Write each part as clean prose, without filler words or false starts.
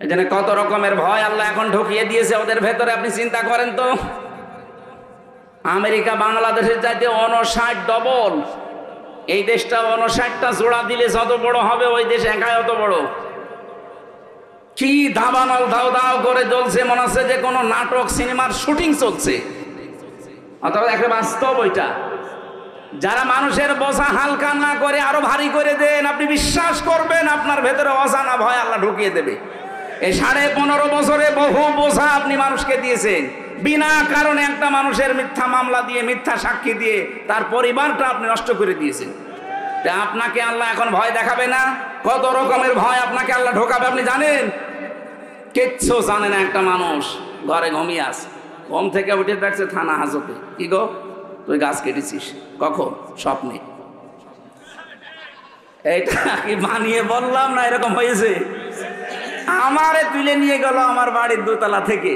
এই জন্য কত রকমের ভয় আল্লাহ এখন ঢুকিয়ে দিয়েছে ওদের ভেতরে। আপনি চিন্তা করেন তো, আমেরিকা বাংলাদেশের চাইতে 59 ডবল। এই দেশটা 59টা জোড়া দিলে যত বড় হবে, ওই দেশ একাই অত বড়। কি দাবানল দাও দাও করে জ্বলছে, মনে হচ্ছে যে কোনো নাটক সিনেমার শুটিং চলছে, অথবা একটা বাস্তব। ওইটা যারা মানুষের বোঝা হালকা না করে আরো ভারী করে দেন, আপনি বিশ্বাস করবেন আপনার ভেতরে অজানা ভয় আল্লাহ ঢুকিয়ে দেবে। এই 15.5 বছরে বহু বোঝা আপনি মানুষকে দিয়েছেন, বিনা কারণে একটা মানুষের মিথ্যা মামলা দিয়ে, মিথ্যা সাক্ষী দিয়ে তার পরিবারটা আপনি নষ্ট করে দিয়েছেন। আপনাকে আল্লাহ এখন ভয় দেখাবে না? কত রকমের ভয় আপনাকে আল্লাহ ঢোকাবে আপনি জানেন? কিচ্ছু জানে না। একটা মানুষ ঘরে ঘুমিয়ে আছে, ঘুম থেকে উঠে দেখছে থানা হাজতে। কি গো, তুই গাছ কেটেছিস? কখন? স্বপ্নে। এইটা কি বানিয়ে বললাম না, এরকম হয়েছে। আমারে তুলে নিয়ে গেল আমার বাড়ির দোতলা থেকে,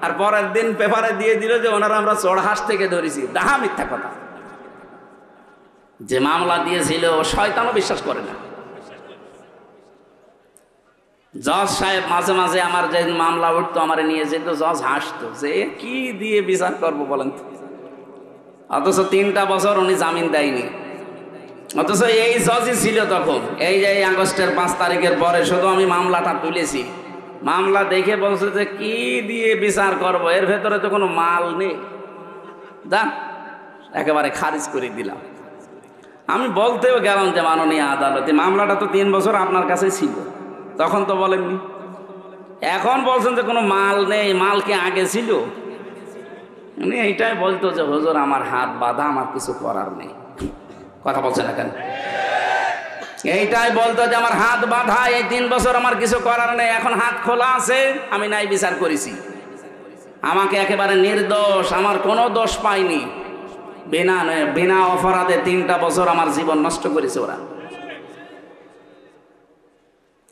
আর পরের দিন পেপারে দিয়ে দিল যে ওনারা আমরা চড়হাঁস থেকে ধরেছি। ডাহা মিথ্যা কথা। যে মামলা দিয়েছিল শয়তানও বিশ্বাস করে না। জজ সাহেব মাঝে মাঝে আমার যে মামলা উঠতো আমার নিয়ে যেত, জজ হাসতো যে কি দিয়ে বিচার করবো বলেন তো। অথচ 3টা বছর উনি জামিন দেয়নি। অথচ এই জজই ছিল তখন। এই যে আগস্টের 5 তারিখের পরে শুধু আমি মামলাটা তুলেছি, মামলা দেখে বলছে যে কি দিয়ে বিচার করব, এর ভেতরে তো কোনো মাল নেই, যান একেবারে খারিজ করে দিলাম। আমি বলতেও গেলাম যে মাননীয় আদালতে, মামলাটা তো 3 বছর আপনার কাছে ছিল, তখন তো বলেননি। এখন বলছেন যে কোনো মাল নেই, মাল কি আগে ছিল? উনি এইটাই বলতো যে হুজুর আমার হাত বাঁধা, আমার কিছু করার নেই। কথা বলছে না কেন? এইটাই বলতো যে আমার হাত বাঁধা, এই 3 বছর আমার কিছু করার নেই, এখন হাত খোলা আছে, আমি নাই বিচার করেছি। আমাকে একেবারে নির্দোষ, আমার কোনো দোষ পাইনি, বিনা অপরাধে 3টা বছর আমার জীবন নষ্ট করেছে ওরা।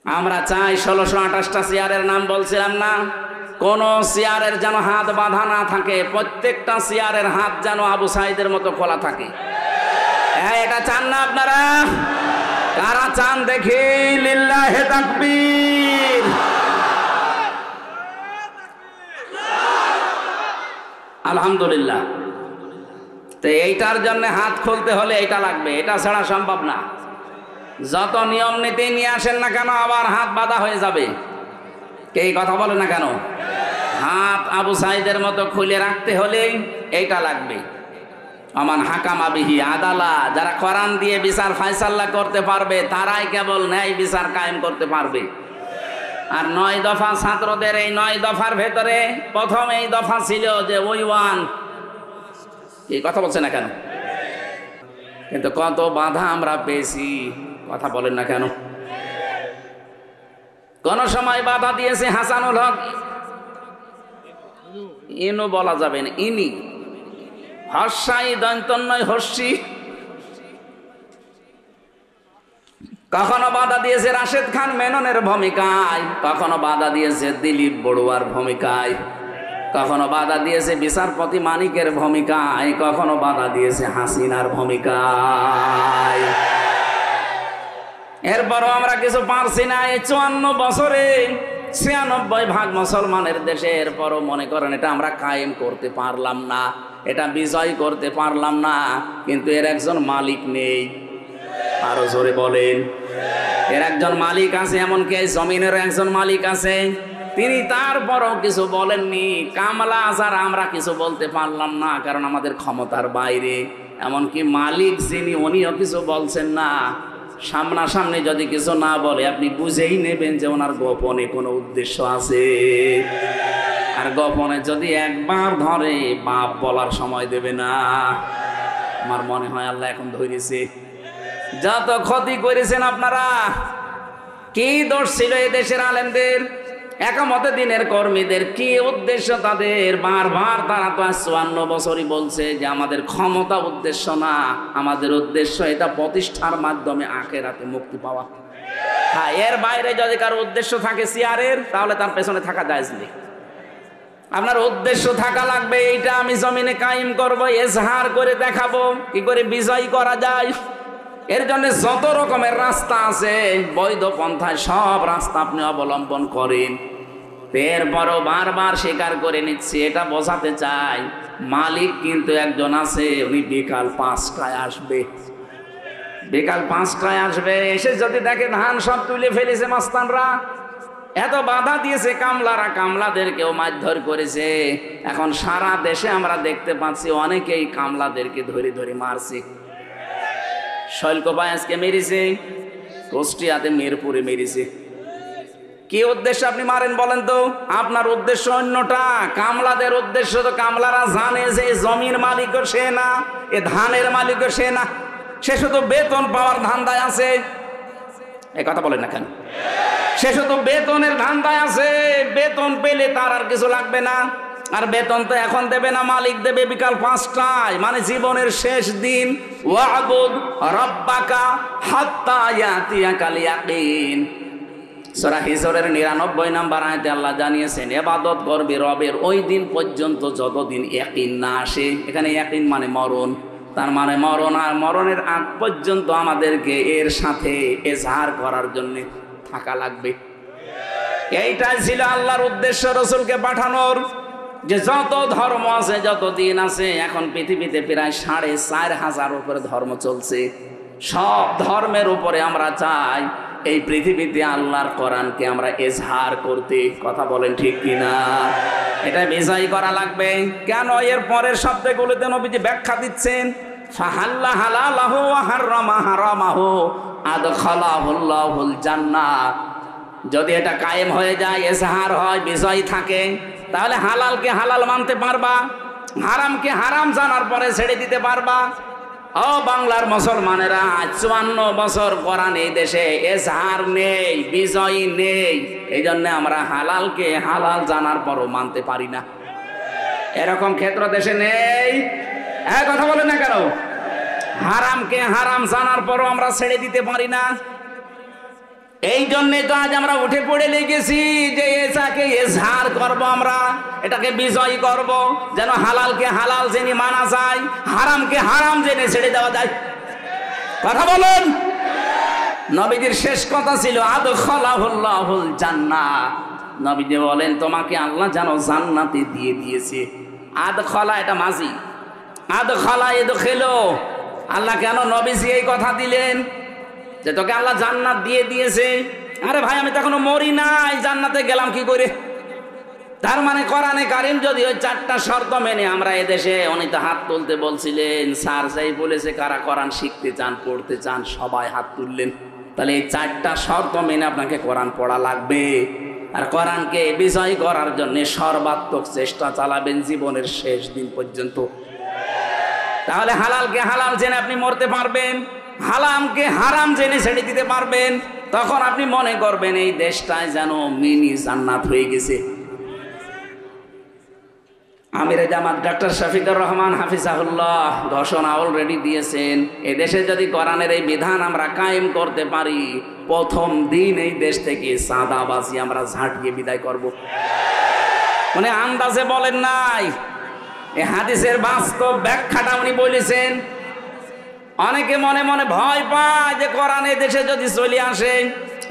আমরা চাই 1628টা চেয়ারের নাম বলছিলাম না, কোন চেয়ারের যেন হাত বাঁধা না থাকে, প্রত্যেকটা চেয়ারের হাত যেন আবু সাইদের মতো খোলা থাকে। হ্যাঁ, এটা চান না আপনারা? কারা চান দেখি? লিল্লাহে তাকবীর। আলহামদুলিল্লাহ। তো এইটার জন্য হাত খুলতে হলে এটা লাগবে, এটা ছাড়া সম্ভব না। যত নিয়ম নীতি নিয়ে আসেন না কেন, আবার হাত বাঁধা হয়ে যাবে। এই কথা বলে না কেন? হাত আবু সাইদের মতো খুলে রাখতে হলে এইটা লাগবে। আমান হাকামা বিহি আদালা, যারা কোরআন দিয়ে বিচার ফায়সালা করতে পারবে তারাই কেবল ন্যায় বিচার কায়েম করতে পারবে। আর 9 দফা ছাত্রদের, এই 9 দফার ভেতরে প্রথম এই দফা ছিল যে ওই ওয়ান। এই কথা বলছে না কেন? কিন্তু কত বাধা আমরা পেয়েছি, কথা বলেন না কেন? কোন সময় বাধা দিয়েছে হাসানুল হক, ইনু বলা যাবে না, ইনি হর্ষাই দন্তন্নয় হর্ষি। কখনো বাধা দিয়েছে রাশেদ খান মেননের ভূমিকায়, কখনো বাধা দিয়েছে দিলীপ বড়ুয়ার ভূমিকায়, কখনো বাধা দিয়েছে বিচারপতি মানিকের ভূমিকায়, কখনো বাধা দিয়েছে হাসিনার ভূমিকায়। এরপরও আমরা কিছু পারছি না। এই 54 বছরে 96% মুসলমানের দেশে, এরপরও মনে করেন এটা আমরা কায়েম করতে পারলাম না, এটা বিজয় করতে পারলাম না। কিন্তু এর একজন মালিক নেই। আরো জোরে বলেন, এর একজন মালিক আছে, এমনকি এই জমিনের একজন মালিক আছে। তিনি তারপরও কিছু বলেননি। কামলা আজার আমরা কিছু বলতে পারলাম না, কারণ আমাদের ক্ষমতার বাইরে। এমনকি মালিক যিনি, উনিও কিছু বলছেন না। সামনাসামনি যদি কিছু না বলে, আপনি বুঝেই নেবেন যে ওনার গোপনে কোনো উদ্দেশ্য আছে। আর গোপনে যদি একবার ধরে, বাপ বলার সময় দেবে না। আমার মনে হয় আল্লাহ এখন ধরেছে। যত ক্ষতি করেছেন আপনারা, কি দোষ ছিল এই দেশের আলেমদের, একামতে দিনের কর্মীদের? কি উদ্দেশ্য তাদের? বারবার তারা তো 54 বছরই বলছে যে আমাদের ক্ষমতা উদ্দেশ্য না, আমাদের উদ্দেশ্য এটা প্রতিষ্ঠার মাধ্যমে আখিরাতে মুক্তি পাওয়া। হ্যাঁ, এর বাইরে যদি কারো উদ্দেশ্য থাকে চেয়ারের, তাহলে তার পেছনে থাকা জায়েজ নেই। আপনার উদ্দেশ্য থাকা লাগবে, এইটা আমি জমিনে কায়েম করব, এজহার করে দেখাবো কি করে বিজয় করা যায়। এর জন্য যত রকমের রাস্তা আছে বৈধ পন্থায় সব রাস্তা আপনি অবলম্বন করেন। এরপরও বারবার স্বীকার করে নিচ্ছি, এটা বোঝাতে চাই মালিক কিন্তু একজন আছে, উনি বিকাল 5টায় আসবে। বিকাল 5টায় আসবে, এসে যদি দেখে ধান সব তুলে ফেলেছে মাস্তানরা, এত বাধা দিয়েছে কামলারা, কামলাদেরকেও মারধর করেছে। এখন সারা দেশে আমরা দেখতে পাচ্ছি অনেকেই কামলাদেরকে ধরে ধরে মারছে। শৈলকোপায় আজকে মেরেছে, কুষ্টিয়াতে মিরপুরে মেরেছে। কি উদ্দেশ্যে আপনি মারেন বলেন তো? আপনার উদ্দেশ্য অন্যটা, কামলাদের উদ্দেশ্য তো কামলারা জানে যে জমির মালিকও সে না, এ ধানের মালিকও সে না, সে শুধু বেতন পাওয়ার ধান্দায় আছে। এ কথা বলেন না কেন? সে শুধু বেতনের ধান্দায় আছে, বেতন পেলে তার আর কিছু লাগবে না। আর বেতন তো এখন দেবে না, মালিক দেবে বিকাল 5টায়, মানে জীবনের শেষ দিন। ওয়াবুদ রাব্বাকা হাত্তা ইয়াতিয়াকাল ইয়াকিন। সূরা হিজরের 99 নম্বর আয়াতে আল্লাহ জানিয়েছেন ইবাদত করবে রবের ওই দিন পর্যন্ত যতদিন ইয়াকিন না আসে। এখানে ইয়াকিন মানে মরণ, তার মানে মরণ, আর মরণের আগ পর্যন্ত আমাদেরকে এর সাথে এজহার করার জন্য থাকা লাগবে। এইটাই ছিল আল্লাহর উদ্দেশ্য রসুলকে পাঠানোর, যে যত ধর্ম আছে, যত দিন আছে, এখন পৃথিবীতে প্রায় 4,500 উপরে ধর্ম চলছে। সব ধর্মের উপরে আমরা চাই এই পৃথিবীতে আল্লাহর কোরআনকে আমরা এজহার করতে। কথা বলেন ঠিক কিনা? এটা বিজয় করা লাগবে। কেন? এর পরের শব্দগুলোতে নবীজি ব্যাখ্যা দিচ্ছেন, ফাহাল্লা হালালাহু ওয়া হাররামা হারামাহু আদখালাহুল্লাহুল জান্নাহ। যদি এটা কায়েম হয়ে যায়, এজহার হয়, বিজয় থাকে, তাহলে হালালকে হালাল মানতে পারবা, হারামকে হারাম জানার পরে ছেড়ে দিতে পারবা। ও বাংলার মুসলমানেরা, 54 বছর কোরআন এই দেশে এজহার নেই, বিজয় নেই। এই জন্য আমরা হালালকে হালাল জানার পরও মানতে পারি না। এরকম ক্ষেত্র দেশে নেই? কথা বলেন না কেন? হারামকে হারাম জানার পরও আমরা ছেড়ে দিতে পারি না। এই জন্যে তো আজ আমরা উঠে পড়ে লেগেছি যে এটাকে এজহার করব, আমরা এটাকে বিজয় করব, যেন হালালকে হালাল জেনে মানা যায়, হারামকে হারাম জেনে ছেড়ে দেওয়া যায়। কথা বলুন। নবীজির শেষ কথা ছিল আদখালাহুল্লাহুল জান্নাহ। নবীজি বলেন তোমাকে আল্লাহ যেন জান্নাতে দিয়ে দিয়েছে। আদখালা এটা মাঝি, আদখালা ইদখিলু। আল্লাহ কেন নবীজি এই কথা দিলেন যে তোকে আল্লাহ জান্নাত দিয়ে দিয়েছে? আরে ভাই, আমি তো এখনো মরি নাই, জান্নাতে গেলাম কি করে? তার মানে কোরআনে কারীম যদি ওই 4টা শর্ত মেনে, আমরা এদেশে উনি তো হাত তুলতে বলছিলেন, স্যার যাই বলেছে কারা কোরআন শিখতে চান, পড়তে চান, সবাই হাত তুললেন। তাহলে এই 4টা শর্ত মেনে আপনাকে কোরআন পড়া লাগবে। আর কোরআনকে বিজয় করার জন্য সর্বাত্মক চেষ্টা চালাবেন জীবনের শেষ দিন পর্যন্ত। তাহলে হালালকে হালাল জেনে আপনি মরতে পারবেন, হারামকে হারাম জেনে ছেড়ে দিতে পারবেন। তখন আপনি মনে করবেন এই দেশটায় যেন মিনি জান্নাত হয়ে গেছে। আমিরে জামাত ডক্টর শফিকুর রহমান হাফিজাহুল্লাহ ঘোষণা অলরেডি দিয়েছেন, এদেশে যদি কোরআনের এই বিধান আমরা কায়েম করতে পারি, প্রথম দিন এই দেশ থেকে চাঁদাবাজি আমরা ঝাঁটিয়ে বিদায় করব। মানে আন্দাজে বলেন নাই, এই হাদিসের বাস্তব ব্যাখ্যাটা উনি বলেছেন। অনেকে মনে মনে ভয় পায় যে কোরআন দেশে যদি চলে আসে,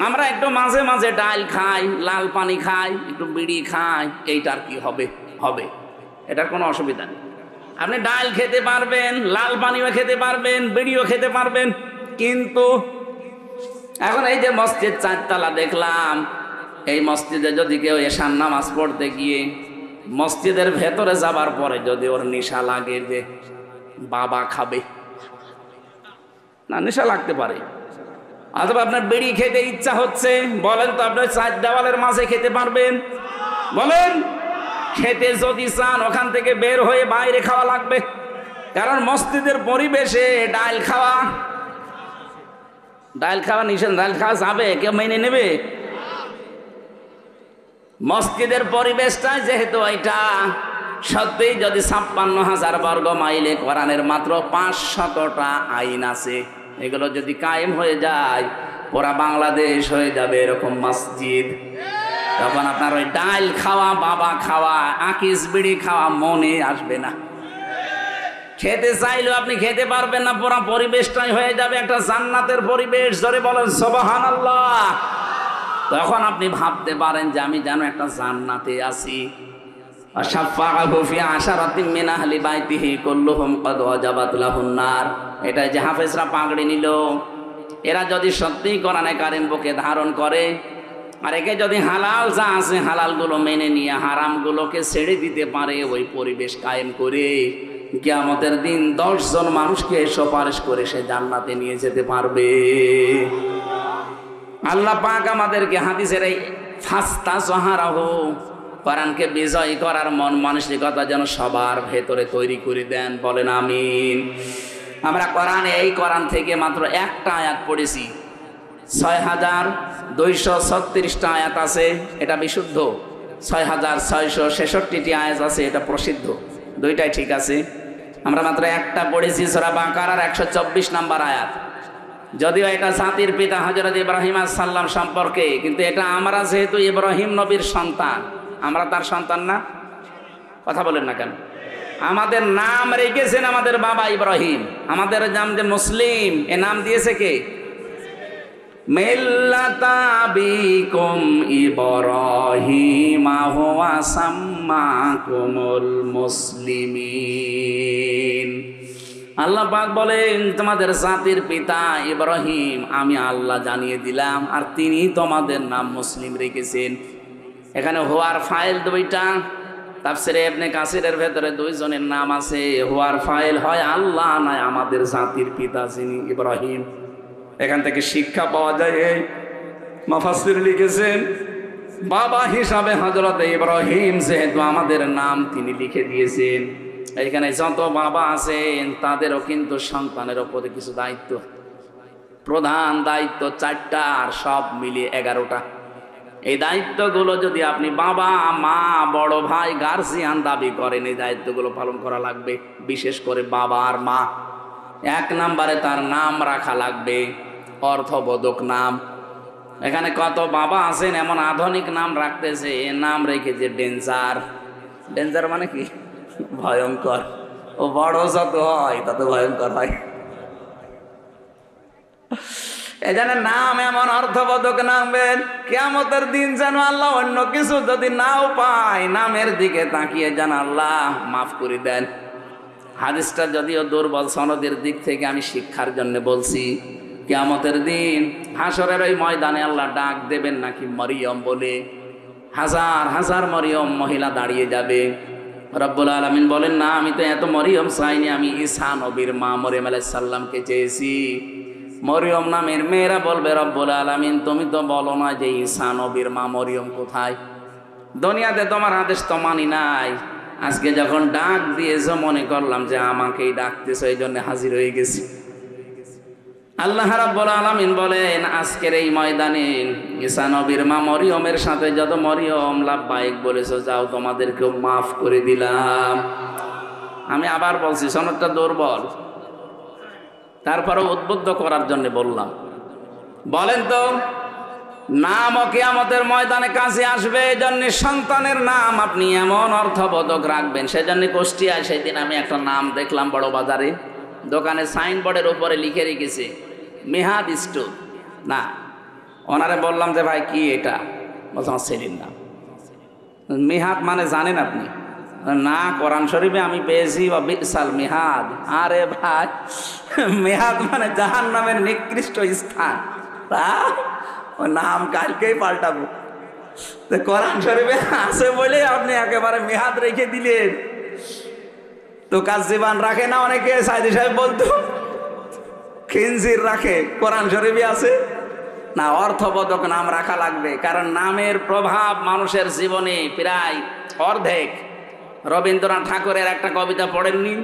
আমরা একটু মাঝে মাঝে ডাল খাই, লাল পানি খাই, একটু বিড়ি খাই, এইটার কি হবে? হবে, এটার কোনো অসুবিধা নেই। আপনি ডাল খেতে পারবেন, লাল পানিও খেতে পারবেন, বিড়িও খেতে পারবেন। কিন্তু এখন এই যে মসজিদ 4 দেখলাম, এই মসজিদে যদি কেউ এশার নামাজ পড়তে গিয়ে মসজিদের ভেতরে যাবার পরে যদি ওর নেশা লাগে যে বাবা খাবে, না নেশা লাগতে পারে, অথবা আপনার বিড়ি খেতে ইচ্ছা হচ্ছে, বলেন তো আপনার 4 দেওয়ালের মাঝে খেতে পারবেন? বলেন। খেতে যদি চান ওখান থেকে বের হয়ে বাইরে খাওয়া লাগবে, কারণ মসজিদের পরিবেশে ডাল খাওয়া নিষেধ। ডাল খাওয়া যাবে? কেউ মেনে নেবে? মসজিদের পরিবেশটা যেহেতু এটা সত্যি, যদি 56,000 বর্গ মাইলে কোরআনের মাত্র 500টা আইন আছে, এগুলো যদি কায়েম হয়ে যায়, পুরা বাংলাদেশ হয়ে যাবে এরকম মসজিদ। তখন আপনার ওই ডাল খাওয়া, বাবা খাওয়া, আকিস বিড়ি খাওয়া মনে আসবে না। খেতে চাইলেও আপনি খেতে পারবেন না, পুরো পরিবেশটাই হয়ে যাবে একটা জান্নাতের পরিবেশ। জোরে বলেন সুবহানাল্লাহ। তখন আপনি ভাবতে পারেন যে আমি যেন একটা জান্নাতে আছি। আশাফাআহু ফি আশারাতিন মিন আহলি বাইতিহি কুল্লুহুম ক্বাদ ওয়াজাবাত লাহুন নার। এটা যে হাফেজরা পাগড়ি নিল, এরা যদি সত্যিই কোরআনে কারিম বুকে ধারণ করে, আর একে যদি হালাল যা আছে হালালগুলো মেনে নিয়ে হারামগুলোকে ছেড়ে দিতে পারে, ওই পরিবেশ কায়েম করে কিয়ামতের দিন 10 জন মানুষকে সুপারিশ করে সে জান্নাতে নিয়ে যেতে পারবে। আল্লাহ পাক আমাদেরকে হাদিসের এই ফাস্তা সাহারাহু, কোরআনকে বিজয় করার মন মানসিকতা যেন সবার ভেতরে তৈরি করে দেন। বলেন আমিন। আমরা কোরআনে এই কোরআন থেকে মাত্র একটা আয়াত পড়েছি, 6236টা আয়াত আছে, এটা বিশুদ্ধ। 6666টি আয়াত আছে, এটা প্রসিদ্ধ। দুইটাই ঠিক আছে। আমরা মাত্র একটা পড়েছি, সূরা বাকারার 124 নম্বর আয়াত। যদিও এটা জাতির পিতা হযরত ইব্রাহিম আলাইহিস সালাম সম্পর্কে, কিন্তু এটা আমরা যেহেতু ইব্রাহিম নবীর সন্তান, আমরা তার সন্তান না? কথা বলেন না কেন? আমাদের নাম রেখেছেন আমাদের বাবা ইব্রাহিম, আমাদের নাম যে মুসলিম, এ নাম দিয়েছে কে? মিল্লাতা আবিকুম ইব্রাহিম হুয়া সাম্মাকুমুল মুসলিমিন। আল্লাহ পাক বলেন তোমাদের জাতির পিতা ইব্রাহিম আমি আল্লাহ জানিয়ে দিলাম, আর তিনি তোমাদের নাম মুসলিম রেখেছেন। এখানে হুয়ার ফাইল দুইটা, তাফসিরে ইবনে কাসিরের ভেতরে দুইজনের নাম আছে। হুয়ার ফাইল হয় আল্লাহ, নয় আমাদের জাতির পিতা যিনি ইব্রাহিম। এখান থেকে শিক্ষা পাওয়া যায়, এই মুফাসসির লিখেছেন বাবা হিসাবে হযরত ইব্রাহিম যেহেতু আমাদের নাম তিনি লিখে দিয়েছেন, এখানে যত বাবা আছেন তাদেরও কিন্তু সন্তানের উপরে কিছু দায়িত্ব, প্রধান দায়িত্ব 4টা, আর সব মিলিয়ে 11টা। এই দায়িত্বগুলো যদি আপনি বাবা মা বড় ভাই গার্জিয়ান দাবি করেন, এই দায়িত্বগুলো পালন করা লাগবে। বিশেষ করে বাবা আর মা। 1 নম্বরে তার নাম রাখা লাগবে, অর্থবোধক নাম। এখানে কত বাবা আছেন এমন আধুনিক নাম রাখতেছে, এ নাম রেখেছে ডেঞ্জার। ডেঞ্জার মানে কি? ভয়ঙ্কর। ও বড় যত হয় তত ভয়ঙ্কর হয়। এজন্য নাম এমন অর্থবোধক নামবেন, কিয়ামতের দিন যেন আল্লাহ অন্য কিছু যদি নাও পায়, নামের দিকে তাকিয়ে যেন আল্লাহ মাফ করে দেন। হাদিসটা যদিও দুর্বল সনদের দিক থেকে আমি শিক্ষার জন্য বলছি। কিয়ামতের দিন হাসরের ওই ময়দানে আল্লাহ ডাক দেবেন নাকি মরিয়ম বলে, হাজার হাজার মরিয়ম মহিলা দাঁড়িয়ে যাবে। রব্বুল আলামিন বলেন না, আমি তো এত মরিয়ম চাইনি, আমি ঈসা নবীর মা মরিয়ম আলাইহিস সালামকে চেয়েছি। মরিয়ম নামের মেয়েরা বলবে রব্বুল আলামিন তুমি তো বলো না যে ঈসা নবীর মা মরিয়ম কোথায়, দুনিয়াতে তোমার আদেশ তো মানি নাই, আজকে যখন ডাক দিয়েছ মনে করলাম যে আমাকেই ডাকতেছো, এই জন্য হাজির হয়ে গেছি। আল্লাহ রাব্বুল আলামিন বলেন আজকের এই ময়দানে ঈসা নবীর মা মরিয়মের সাথে যত মরিয়ম লাব্বাইক বলেছো যাও তোমাদেরকেও মাফ করে দিলাম। আমি আবার বলছি সনদটা দুর্বল, তারপরেও উদ্বুদ্ধ করার জন্য বললাম। বলেন তো নাম কিয়ামতের ময়দানে কাছে আসবে, এই জন্য সন্তানের নাম আপনি এমন অর্থবোধক রাখবেন। সেজন্য কুষ্টিয়ায় সেদিন আমি একটা নাম দেখলাম বড় বাজারে, দোকানে সাইনবোর্ডের উপরে লিখে রেখেছে মেহাদ স্টোর। না, ওনারে বললাম যে ভাই কি এটা, বললাম সেলিম নাম। মেহাদ মানে জানেন আপনি? না, কোরআন শরীফে আমি পেয়েছি বিসাল মেহাদ। আরে ভাই, মেহাদ মানে জাহান্নামের নিকৃষ্ট স্থান। ও নাম কালকেই পাল্টাবো। তো কোরআন শরীফে আছে বলে আপনি একেবারে মেহাদ রেখে দিলেন। তো কাজ জীবান রাখে না অনেকে, সাইদি সাহেব বলতো খিনজির রাখে, কোরআন শরীফে আছে না। অর্থবোধক নাম রাখা লাগবে, কারণ নামের প্রভাব মানুষের জীবনে প্রায় অর্ধেক। রবীন্দ্রনাথ ঠাকুরের একটা কবিতা পড়েননি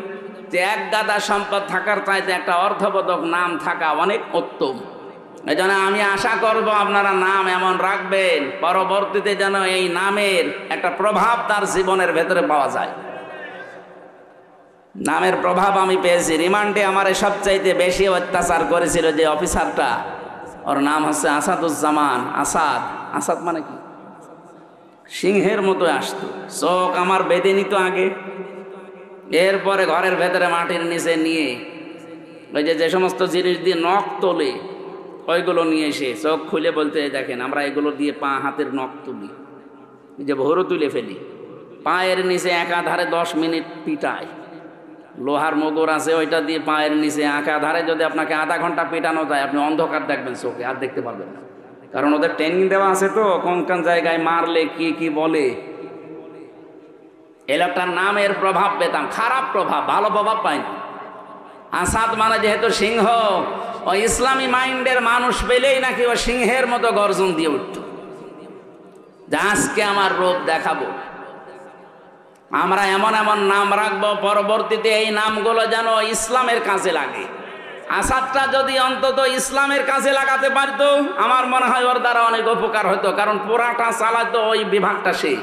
যে এক গাদা সম্পদ থাকার চাইতে একটা অর্থবোধক নাম থাকা অনেক উত্তম। এই জন্য আমি আশা করব আপনারা নাম এমন রাখবেন পরবর্তীতে যেন এই নামের একটা প্রভাব তার জীবনের ভেতরে পাওয়া যায়। নামের প্রভাব আমি পেয়েছি। রিমান্ডে আমার সবচাইতে বেশি অত্যাচার করেছিল যে অফিসারটা, ওর নাম হচ্ছে আসাদুজ্জামান। আসাদ, আসাদ মানে কি? সিংহের মতো আসতো, চোখ আমার বেঁধে নিত আগে। এরপরে ঘরের ভেতরে মাটির নিচে নিয়ে ওই যে সমস্ত জিনিস দিয়ে নখ তোলে ওইগুলো নিয়ে এসে চোখ খুলে বলতে, দেখেন আমরা এগুলো দিয়ে পা হাতের নখ তুলি, যে ভোরও তুলে ফেলি, পায়ের নিচে একাধারে 10 মিনিট পিটায়, লোহার মোগর আছে ওইটা দিয়ে পায়ের নিচে একাধারে যদি আপনাকে আধা ঘন্টা পিটানো যায়, আপনি অন্ধকার দেখবেন চোখে, আর দেখতে পারবেন না, কারণ ওদের ট্রেনিং দেওয়া আছে তো কোন কোন জায়গায় মারলে কি কি বলে। এই লোকটার নামের প্রভাব পেতাম, খারাপ প্রভাব, ভালো প্রভাব পাই না। আসাদ মানে যেহেতু সিংহ, ও ইসলামী মাইন্ডের মানুষ পেলেই নাকি ও সিংহের মতো গর্জন দিয়ে উঠত, যে আজকে আমার রূপ দেখাবো। আমরা এমন এমন নাম রাখবো পরবর্তীতে এই নামগুলো যেন ইসলামের কাজে লাগে। আসাদটা যদি অন্তত ইসলামের কাজে লাগাতে পারতো, আমার মনে হয় ওর দ্বারা অনেক উপকার হতো, কারণ পুরাটা চালাতো ওই বিভাগটা সে।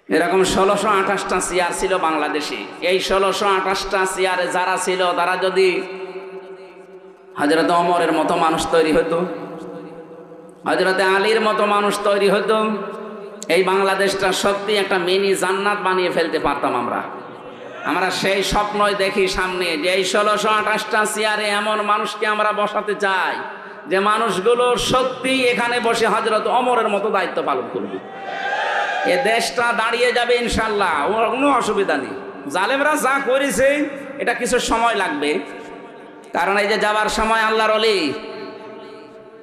এরকম 1628টা চেয়ার ছিল বাংলাদেশে। এই 1628টা চেয়ারে যারা ছিল তারা যদি হযরত ওমরের মতো মানুষ তৈরি হতো, হযরত আলীর মতো মানুষ তৈরি হতো, এই বাংলাদেশটা সত্যি একটা মিনি জান্নাত বানিয়ে ফেলতে পারতাম আমরা। আমরা সেই স্বপ্নই দেখি সামনে, যে এই 1628টা চেয়ারে এমন মানুষকে আমরা বসাতে চাই যে মানুষগুলো সত্যি এখানে বসে হযরত ওমরের মতো দায়িত্ব পালন করবে। এ দেশটা দাঁড়িয়ে যাবে ইনশাল্লাহ, কোনো অসুবিধা নেই। জালেমরা যা করেছে এটা কিছু সময় লাগবে, কারণ এই যে যাবার সময় আল্লাহর ওলি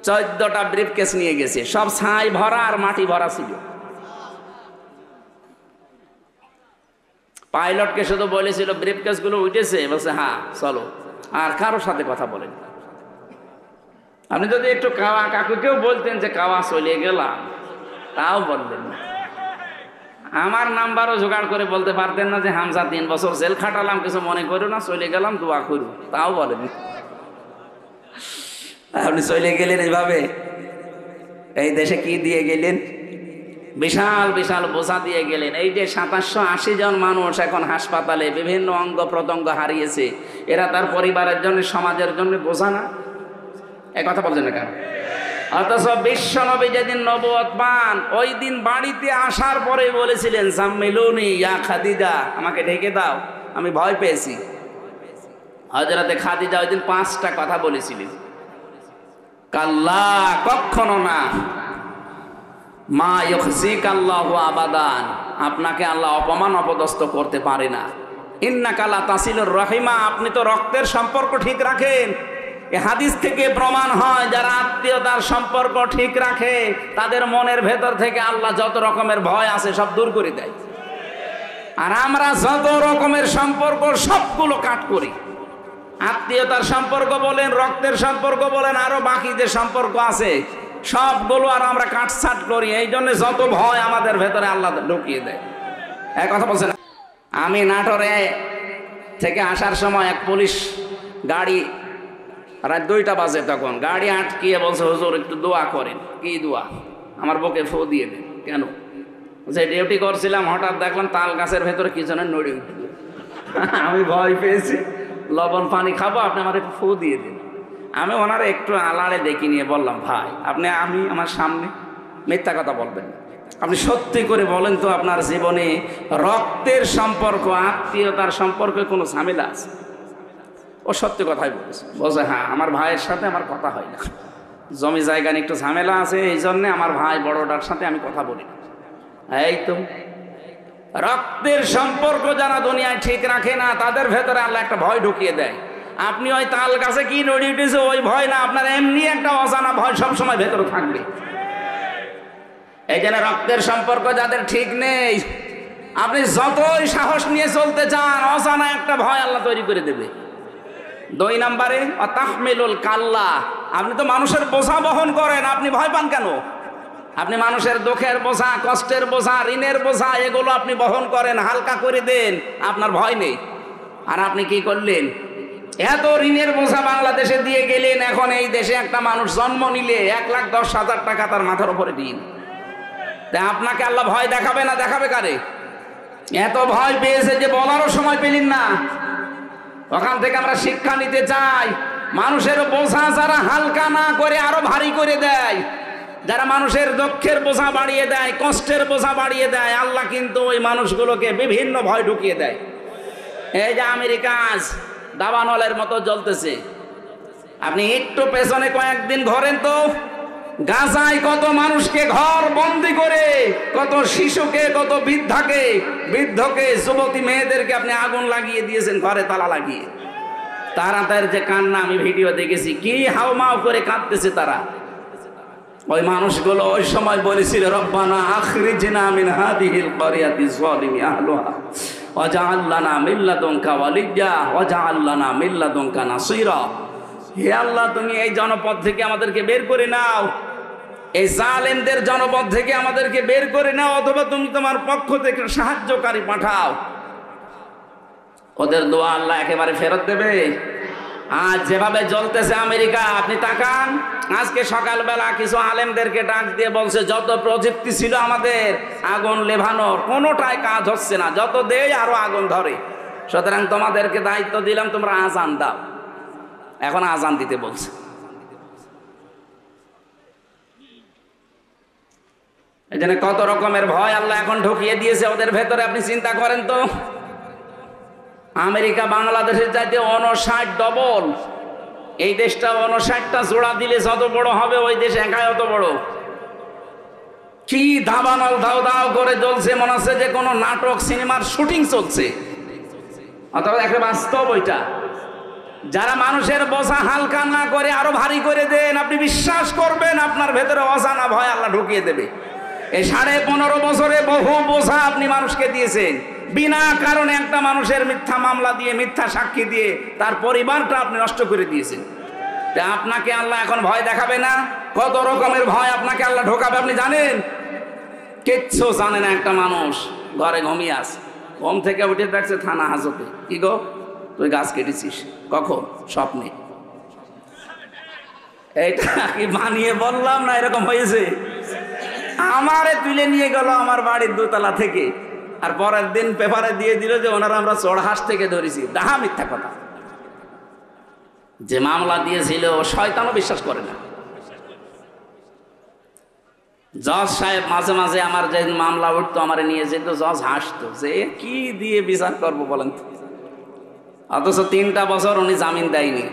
14টা ব্রিফকেস নিয়ে গেছে, সব ছাই ভরা আর মাটি ভরা ছিল। পাইলটকে শুধু বলেছিল ব্রিফকেস গুলো উঠেছে, বলছে হ্যাঁ চলো, আর কারোর সাথে কথা বলেন। আপনি যদি একটু কাওয়া কাকুকেও বলতেন যে কাওয়া চলে গেলাম, তাও বললেন না। আমার নাম্বারও জোগাড় করে বলতে পারতেন না যে হামজা 3 বছর জেল খাটালাম, কিছু মনে করো না, চলে গেলাম, দোয়া করু, তাও বলেন। আপনি চলে গেলেন এইভাবে, এই দেশে কি দিয়ে গেলেন? বিশাল বিশাল বোঝা দিয়ে গেলেন। এই যে 780 জন মানুষ এখন হাসপাতালে বিভিন্ন অঙ্গ প্রত্যঙ্গ হারিয়েছে, এরা তার পরিবারের জন্য, সমাজের জন্য বোঝা না? এই কথা বলছেন না কেন? অথচ বিশ্বনবী যেদিন নবুয়ত পান, ওই দিন বাড়িতে আসার পরে বলেছিলেন জাম্মিলুনি ইয়া খাদিজা, আমাকে ঢেকে দাও, আমি ভয় পেয়েছি। হযরতে খাদিজা ওই দিন 5টা কথা বলেছিলেন, কাল্লা, কখনো না, মা ইউখজিকাল্লাহু আবাদান, আপনাকে আল্লাহ অপমান অপদস্থ করতে পারে না। ইন্নাকা লা তাসিলুর রাহিমা, আপনি তো রক্তের সম্পর্ক ঠিক রাখেন। এই হাদিস থেকে প্রমাণ হয় যারা আত্মীয়তার সম্পর্ক ঠিক রাখে তাদের মনের ভেতর থেকে আল্লাহ যত রকমের ভয় আছে সব দূর করে দেয়। আর আমরা যত রকমের সম্পর্ক সবগুলো কাট করি, আত্মীয়তার সম্পর্ক বলেন, রক্তের সম্পর্ক বলেন, আরো বাকি যে সম্পর্ক আছে সবগুলো আর আমরা কাটছাট করি। এই জন্য যত ভয় আমাদের ভেতরে আল্লাহ ঢুকিয়ে দেয়। এক কথা বলছেন, আমি নাটোরে থেকে আসার সময় এক পুলিশ গাড়ি, রাত 2টা বাজে, তখন গাড়ি আটকিয়ে বলছে হুজুর একটু দোয়া করেন। কি দোয়া? আমার বুকে ফু দিয়ে দেন। কেন? যে ডিউটি করছিলাম, হঠাৎ দেখলাম তাল গাছের ভেতরে কি যেন নড়ে উঠল, আমি ভয় পেয়েছি, লবণ পানি খাবো, আপনি আমার একটু ফু দিয়ে দিন। আমি ওনারা একটু আলাড়ে দেখি নিয়ে বললাম, ভাই আপনি আমি আমার সামনে মিথ্যা কথা বলবেন না, আপনি সত্যি করে বলেন তো আপনার জীবনে রক্তের সম্পর্ক, আত্মীয়তার সম্পর্কে কোনো ঝামেলা আছে? ও সত্যি কথাই বলেছে। বলছে হ্যাঁ, আমার ভাইয়ের সাথে আমার কথা হয় না, জমি জায়গা নিয়ে একটু ঝামেলা আছে, এই জন্যে আমার ভাই বড়টার সাথে আমি কথা বলি না। এই তো রক্তের সম্পর্ক যারা দুনিয়ায় ঠিক রাখে না তাদের ভেতরে আল্লাহ একটা ভয় ঢুকিয়ে দেয়। আপনি ওই তাল গাছে কি নড়ে উঠেছে ওই ভয় না, আপনার এমনি একটা অজানা ভয় সবসময় ভেতরে থাকবে। এই জন্য রক্তের সম্পর্ক যাদের ঠিক নেই, আপনি যতই সাহস নিয়ে চলতে চান, অজানা একটা ভয় আল্লাহ তৈরি করে দেবে। 2 নম্বরে তাহমিলুল কাল্লা, আপনি তো মানুষের বোঝা বহন করেন, আপনি ভয় পান কেন? আপনি মানুষের দুঃখের বোঝা, কষ্টের বোঝা, ঋণের বোঝা, এগুলো আপনি বহন করেন, হালকা করে দেন, আপনার ভয় নেই। আর আপনি কি করলেন? এত ঋণের বোঝা বাংলাদেশে দিয়ে গেলেন, এখন এই দেশে একটা মানুষ জন্ম নিলে 1,10,000 টাকা তার মাথার উপরে দিন। তা আপনাকে আল্লাহ ভয় দেখাবে না, দেখাবে কারে? এত ভয় পেয়েছে যে বলারও সময় পেলেন না। ওখান থেকে আমরা শিক্ষা নিতে চাই, মানুষের বোঝা যারা হালকা না করে আরো ভারী করে দেয়, যারা মানুষের দুঃখের বোঝা বাড়িয়ে দেয়, কষ্টের বোঝা বাড়িয়ে দেয়, আল্লাহ কিন্তু ওই মানুষগুলোকে বিভিন্ন ভয় ঢুকিয়ে দেয়। এই যে আমেরিকা আজ দাবানলের মতো জ্বলতেছে, আপনি একটু পেছনে কয়েকদিন ঘোরেন তো, গাজায় কত মানুষকে ঘর বন্দি করে, কত শিশুকে, কত বৃদ্ধকে, যুবতী মেয়েদেরকে আপনি আগুন লাগিয়ে দিয়েছেন, ঘরে তালা লাগিয়ে। তাদের যে কান্না আমি ভিডিও দেখেছি, কি হাউমাউ করে কাঁদতেছে তারা। ওই মানুষগুলো ওই সময় বলেছিল, রব্বানা আখরিজনা মিন হাদিহিল ক্বরিয়াতি যালিমি আহলুহা ওয়াজআল লানা মিন লাদুনকা ওয়ালিয়্যা ওয়াজআল লানা মিন লাদুনকা নাসীরা। হে আল্লাহ, তুমি এই জনপদ থেকে আমাদেরকে বের করে নাও, এই জালেমদের জনপদ থেকে আমাদেরকে বের করে নাও, অথবা তুমি তোমার পক্ষ থেকে সাহায্যকারী পাঠাও। ওদের দোয়া আল্লাহ একেবারে ফেরত দেবে। আজ যেভাবে জ্বলতেছে আমেরিকা, আপনি তাকান। আজকে সকালবেলা কিছু আলেমদেরকে ডাক দিয়ে বলছে, যত প্রযুক্তি ছিল আমাদের আগুন লেভানোর, কোনোটাই কাজ হচ্ছে না, যত দেয় আরো আগুন ধরে। সুতরাং তোমাদেরকে দায়িত্ব দিলাম, তোমরা আজান দাও। এখন আজান দিতে বলছে। এই জন্য কত রকমের ভয় আল্লাহ এখন ঢুকিয়ে দিয়েছে ওদের ভেতরে। আপনি চিন্তা করেন তো, আমেরিকা বাংলাদেশের চাইতে 59 ডবল। এই দেশটা 59টা জোড়া দিলে যত বড় হবে, ওই দেশ একাই অত বড়। কি দাবানল দাও দাও করে জ্বলছে, মনে হচ্ছে যে কোনো নাটক সিনেমার শুটিং চলছে, অথবা একটা বাস্তব। ওইটা যারা মানুষের বোঝা হালকা না করে আরো ভারী করে দেন, আপনি বিশ্বাস করবেন আপনার ভেতরে অজানা ভয় আল্লাহ ঢুকিয়ে দেবে। এই 15.5 বছরে বহু বোঝা আপনি মানুষকে দিয়েছেন, বিনা কারণে একটা মানুষের মিথ্যা মামলা দিয়ে, মিথ্যা সাক্ষী দিয়ে তার পরিবারটা আপনি নষ্ট করে দিয়েছেন। আপনাকে আল্লাহ এখন ভয় দেখাবে না? কত রকমের ভয় আপনাকে আল্লাহ ঢোকাবে আপনি জানেন? কিচ্ছু জানে না। একটা মানুষ ঘরে ঘুমিয়ে আছে, ঘুম থেকে উঠে দেখছে থানা হাজতে। কি গো, তুই গাছ কেটেছিস? কখন? স্বপ্নে। এইটা কি বানিয়ে বললাম না, এরকম হয়েছে। আমারে তুলে নিয়ে গেল আমার বাড়ির দোতলা থেকে, আর পরের দিন পেপারে দিয়ে দিল যে ওনারা আমরা চড়হাঁস থেকে ধরেছি। ডাহা মিথ্যা কথা। যে মামলা দিয়েছিল শয়তানও বিশ্বাস করে না। জজ সাহেব মাঝে মাঝে আমার যে মামলা উঠতো আমার নিয়ে যেত, জজ হাসতো যে কি দিয়ে বিচার করবো বলেন তো। অথচ 3টা বছর উনি জামিন দেয়নি।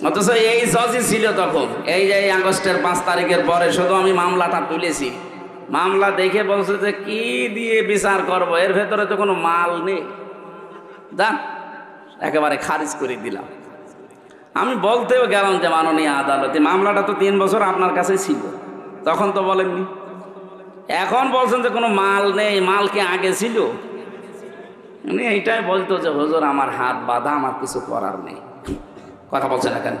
অথচ এই জজই ছিল তখন। এই যে আগস্টের 5 তারিখের পরে শুধু আমি মামলাটা তুলেছি, মামলা দেখে বলছে যে কি দিয়ে বিচার করব, এর ভেতরে তো কোনো মাল নেই, যান একেবারে খারিজ করে দিলাম। আমি বলতেও গেলাম যে মাননীয় আদালতে, মামলাটা তো 3 বছর আপনার কাছে ছিল, তখন তো বলেননি। এখন বলছেন যে কোনো মাল নেই, মাল কি আগে ছিল? উনি এইটাই বলতো যে হুজুর আমার হাত বাঁধা, আমার কিছু করার নেই। কথা বলছে না কেন?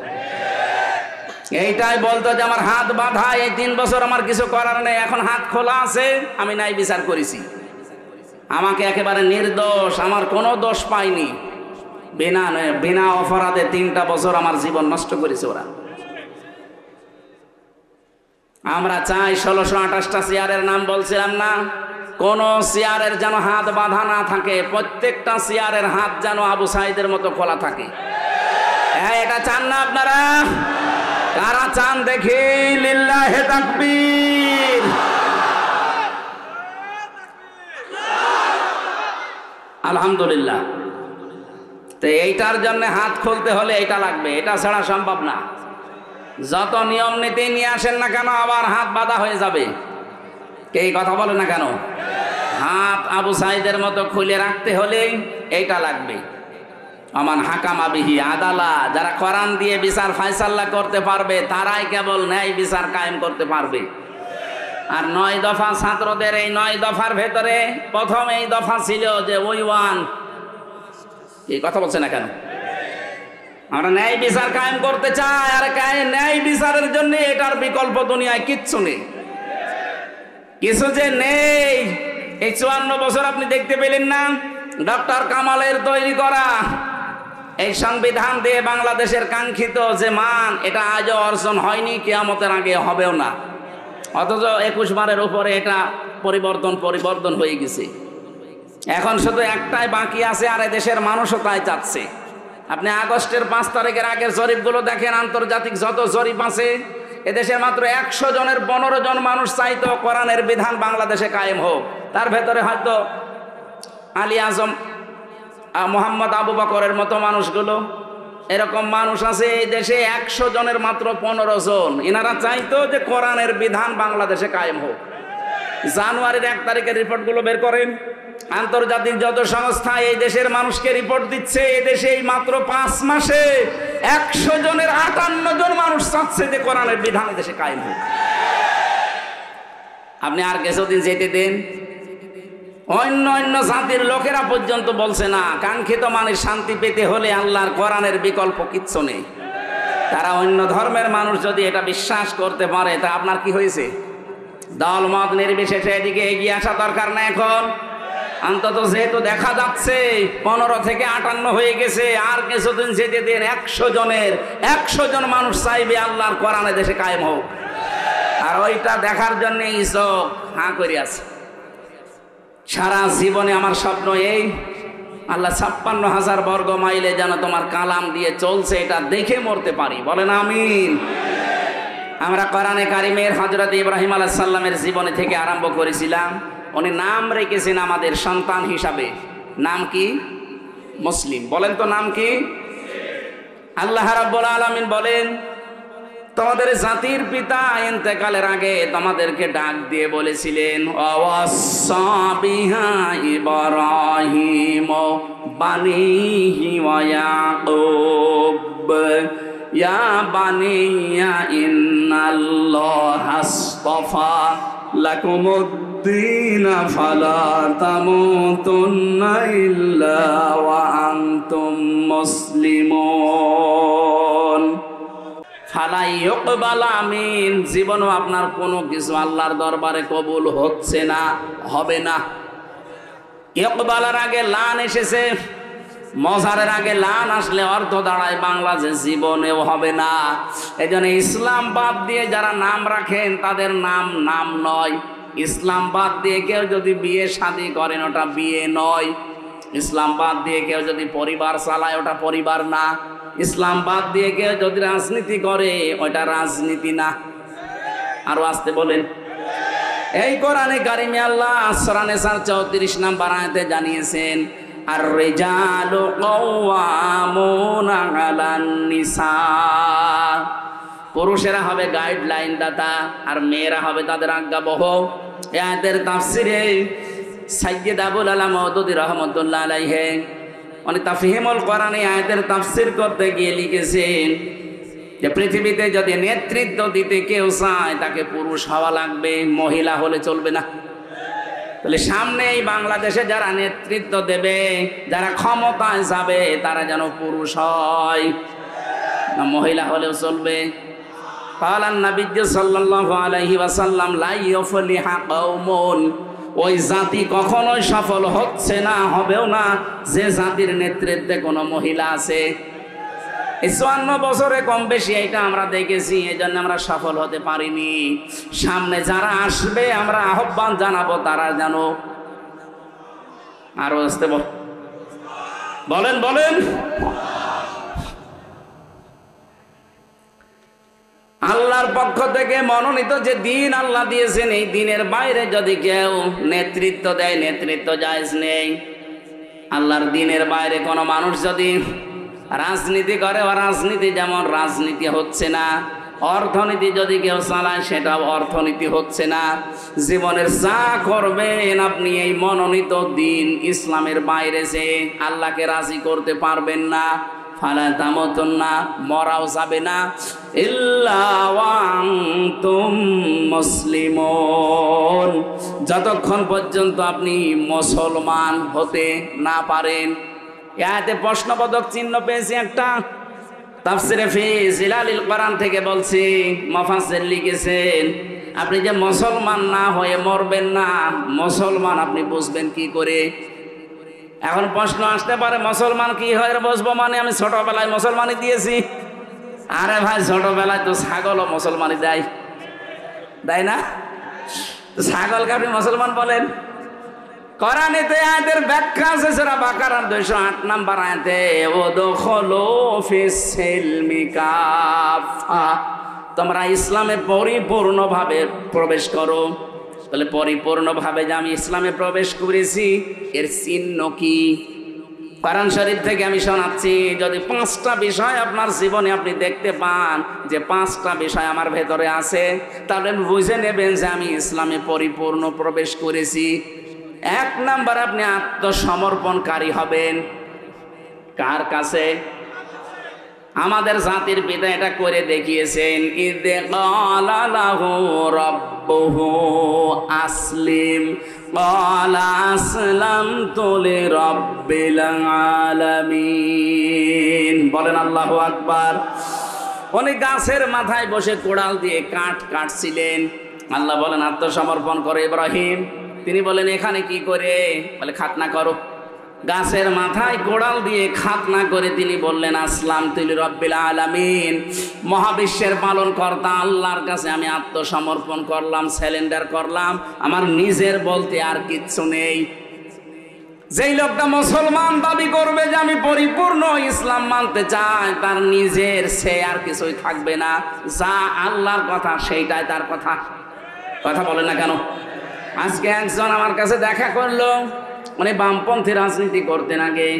এইটাই বলতো যে আমার হাত বাঁধা, এই 3 বছর আমার কিছু করার নেই, এখন হাত খোলা আছে, আমি নাই বিচার করেছি। আমাকে একেবারে নির্দোষ, আমার কোনো দোষ পাইনি, বিনা অপরাধে 3টা বছর আমার জীবন নষ্ট করেছে ওরা। আমরা চাই 1628টা চেয়ারের নাম বলছিলাম না, কোন চেয়ারের যেন হাত বাঁধা না থাকে, প্রত্যেকটা চেয়ারের হাত যেন আবু সাইদের মতো খোলা থাকে। হ্যাঁ, এটা চান না আপনারা? কারা চান দেখি? লিল্লাহে তাকবীর। আলহামদুলিল্লাহ। তো এইটার জন্য হাত খুলতে হলে এটা লাগবে, এটা ছাড়া সম্ভব না। যত নিয়ম নীতি নিয়ে আসেন না কেন, আবার হাত বাঁধা হয়ে যাবে। এই কথা বলে না কেন? হাত আবু সাইদের মতো খুলে রাখতে হলে এইটা লাগবে। আমান হাকামা বিহি আদালা, যারা কোরআন দিয়ে বিচার ফায়সালা করতে পারবে তারাই কেবল ন্যায় বিচার কায়েম করতে পারবে। আর 9 দফা ছাত্রদের, এই 9 দফার ভেতরে প্রথম এই দফা ছিল যে ওই ওয়ান। এই কথা বলছে না কেন? আমরা ন্যায় বিচার কায়েম করতে চাই, আর ন্যায় বিচারের জন্য এটার বিকল্প দুনিয়ায় কিচ্ছু নেই, কিছু যে নেই। এই 54 বছর আপনি দেখতে পেলেন না ডক্টর কামালের তৈরি করা এই সংবিধান দিয়ে বাংলাদেশের কাঙ্ক্ষিত যে মান, এটা আজও অর্জন হয়নি, কিয়ামতের আগে হবেও না। অথচ 21 বারের উপরে এটা পরিবর্তন হয়ে গেছে। এখন শুধু একটাই বাকি আছে, আর দেশের মানুষও তাই চাচ্ছে। আপনি আগস্টের 5 তারিখের আগের জরিপগুলো দেখেন, আন্তর্জাতিক যত জরিপ আছে, এদেশে মাত্র 100 জনের 15 জন মানুষ চাইতো কোরআনের বিধান বাংলাদেশে কায়েম হোক। তার ভেতরে হয়তো আলী আজম, মোহাম্মদ আবু বকরের মতো মানুষগুলো, এরকম মানুষ আছে এই দেশে 100 জনের মাত্র 15 জন। এনারা চাইতো যে কোরআনের বিধান বাংলাদেশে কায়েম হোক। জানুয়ারির 1 তারিখের রিপোর্টগুলো বের করেন। আন্তর্জাতিক যত সংস্থা এই দেশের মানুষকে রিপোর্ট দিচ্ছে, এই দেশে এই মাত্র 5 মাসে 100 জনের 58 জন মানুষ চাচ্ছে যে কোরআনের বিধান এই দেশে কায়েম হোক। আপনি আর কিছুদিন যেতে দেন, অন্য জাতির লোকেরা পর্যন্ত বলছে না কাঙ্ক্ষিত মানুষ শান্তি পেতে হলে আল্লাহর কোরআনের বিকল্প কিচ্ছু নেই। তারা অন্য ধর্মের মানুষ যদি এটা বিশ্বাস করতে পারে, তা আপনার কি হয়েছে? দল মত নির্বিশেষে এদিকে এগিয়ে আসা দরকার না এখন। অন্তত যেহেতু দেখা যাচ্ছে 15 থেকে 58 হয়ে গেছে, আর কিছুদিন যেতে দেন 100 জন মানুষ চাইবে আল্লাহর কোরআনে দেশে কায়েম হোক। আর ওইটা দেখার জন্য চোখ হাঁ করে আছে। সারা জীবনে আমার স্বপ্ন এই আল্লাহ 56,000 বর্গ মাইলে যেন তোমার কালাম দিয়ে চলছে, এটা দেখে মরতে পারি। বলেন আমিন। আমরা কোরআনে কারিমের হযরত ইব্রাহিম আলাইহিস সালামের জীবনী থেকে আরম্ভ করেছিলাম। উনি নাম রেখেছেন আমাদের সন্তান হিসাবে। নাম কি? মুসলিম। বলেন তো নাম কি? আল্লাহ রাব্বুল আলামিন বলেন, তোমাদের জাতির পিতা ইন্তেকালের আগে তোমাদেরকে ডাক দিয়ে বলেছিলেন, ওয়াসা বিহা ইব্রাহিম বানিহি ওয়া ইয়াকুব ইয়া বানিয়া ইন্নাল্লাহা আসতাফা লাকুমুদ্দিন ফালা তামুতুন্না ইল্লা ওয়া আনতুম মুসলিমুন। ফালাই ইকবাল আমিন। জীবনও আপনার কোনো কিছু আল্লাহর দরবারে কবুল হচ্ছে না, হবে না। ইকবালের আগে লান এসেছে, মজারের আগে লান আসলে অর্থ দাঁড়ায় বাংলা যে জীবনেও হবে না। এই জন্য ইসলাম বাদ দিয়ে যারা নাম রাখেন তাদের নাম নয়। ইসলাম বাদ দিয়ে কেউ যদি বিয়ে শাদী করেন ওটা বিয়ে নয়। ইসলাম বাদ দিয়ে কেউ যদি পরিবার চালায় ওটা পরিবার না। ইসলাম বাদ দিয়ে কেউ যদি রাজনীতি করে ওটা রাজনীতি না। আরো আসতে বলেন। এই কোরআনে কারিমে আল্লাহ সূরা নিসার 34 নম্বর আয়াতে জানিয়েছেন, আর রিজালু কাওয়ামুনা আলান নিসা। পুরুষেরা হবে গাইডলাইন দাতা আর মেয়েরা হবে তাদের আজ্ঞাবহ। এই আয়াতের তাফসিরে সাইয়্যিদ আবুল আলা মওদুদী রাহমাতুল্লাহ আলাইহি উনি তাফহিমুল কোরআনে আয়াতের তাফসির করতে গিয়ে লিখেছেন যে পৃথিবীতে যদি নেতৃত্ব দিতে কেউ চায় তাকে পুরুষ হওয়া লাগবে, মহিলা হলে চলবে না। তাহলে সামনে এই বাংলাদেশে যারা নেতৃত্ব দেবে, যারা ক্ষমতায় যাবে, তারা যেন পুরুষ হয়, না মহিলা হলেও চলবে। কালান নবী সাল্লাল্লাহু আলাইহি ওয়াসাল্লাম লা ইউফলিহা কওমুন, ওই জাতি কখনোই সফল হচ্ছে না, হবেও না যে জাতির নেতৃত্বে কোনো মহিলা আছে। 54 বছরে কম বেশি এটা আমরা দেখেছি, এই জন্য আমরা সফল হতে পারিনি। সামনে যারা আসবে আমরা আহ্বান জানাবো তারা যেন আরো আসতে বলেন বলেন। আল্লাহর পক্ষ থেকে মনোনীত যে দিন আল্লাহ দিয়েছেন, এই দিনের বাইরে যদি কেউ নেতৃত্ব দেয়, নেতৃত্ব জায়েজ নেই। আল্লাহর দিনের বাইরে কোনো মানুষ যদি রাজনীতি করে, রাজনীতি যেমন রাজনীতি হচ্ছে না। অর্থনীতি যদি কেউ চালায় সেটাও অর্থনীতি হচ্ছে না। জীবনের যা করবেন আপনি এই মনোনীত দিন ইসলামের বাইরে যে আল্লাহকে রাজি করতে পারবেন না। ফালা তামুতুন্না, মরাও যাবে না, ইল্লা ওয়া আনতুম মুসলিমুন, যতক্ষণ পর্যন্ত আপনি মুসলমান হতে না পারেন। এতে প্রশ্নবোধক চিহ্ন পেয়েছি একটা। তাফসিরে ফি জিলালিল কোরআন থেকে বলছি, মুফাসসির লিখেছেন আপনি যে মুসলমান না হয়ে মরবেন না, মুসলমান আপনি বুঝবেন কি করে? এখন প্রশ্ন আসতে পারে মুসলমান কি হয়ে বসবো, মানে আমি ছোটবেলায় মুসলমানি দিয়েছি। আরে ভাই, ছোটবেলায় তো ছাগলও মুসলমানি দেয় না? ছাগলকে আপনি মুসলমান বলেন? কোরআনে তো আয়াতের ব্যাখ্যা আছে সূরা বাকারার 208 নম্বর আয়াতে, ওয়াদখুলু ফিস সিলমি কাফা, তোমরা ইসলামে পরিপূর্ণভাবে প্রবেশ করো। তাহলে পরিপূর্ণভাবে যে আমি ইসলামে প্রবেশ করেছি এর চিহ্ন কি? কোরআন শরীফ থেকে আমি শোনাচ্ছি, যদি 5টা বিষয় আপনার জীবনে আপনি দেখতে পান যে 5টা বিষয় আমার ভেতরে আছে, তাহলে বুঝে নেবেন যে আমি ইসলামে পরিপূর্ণ প্রবেশ করেছি। 1 নাম্বার, আপনি আত্মসমর্পণকারী হবেন। কার কাছে? আমাদের জাতির পিতা এটা করে দেখিয়েছেন, ইদে ক্বালা লাহু রাব্বুহু আসলিম ক্বালা আসলামতু লিরাব্বিল আলামিন। বলেন আল্লাহু আকবার। উনি গাছের মাথায় বসে কোড়াল দিয়ে কাঠ কাটছিলেন। আল্লাহ বলেন আত্মসমর্পণ করো ইব্রাহিম। তিনি বলেন এখানে কি করে? বলে খাতনা করো। গাছের মাথায় কোড়াল দিয়ে খাতনা করে তিনি বললেন আসলামতু লিরাব্বিল আলামিন, মহাবিশ্বের পালনকর্তা আল্লাহর কাছে আমি আত্মসমর্পণ করলাম, স্যালেন্ডার করলাম, আমার নিজের বলতে আর কিচ্ছু নেই। যেই লোকটা মুসলমান দাবি করবে যে আমি পরিপূর্ণ ইসলাম মানতে চাই, তার নিজের সে আর কিছুই থাকবে না, যা আল্লাহর কথা সেইটাই তার কথা। কথা বলে না কেন? আজকে একজন আমার কাছে দেখা করলো, মানে বামপন্থী রাজনীতি করতেন আগে।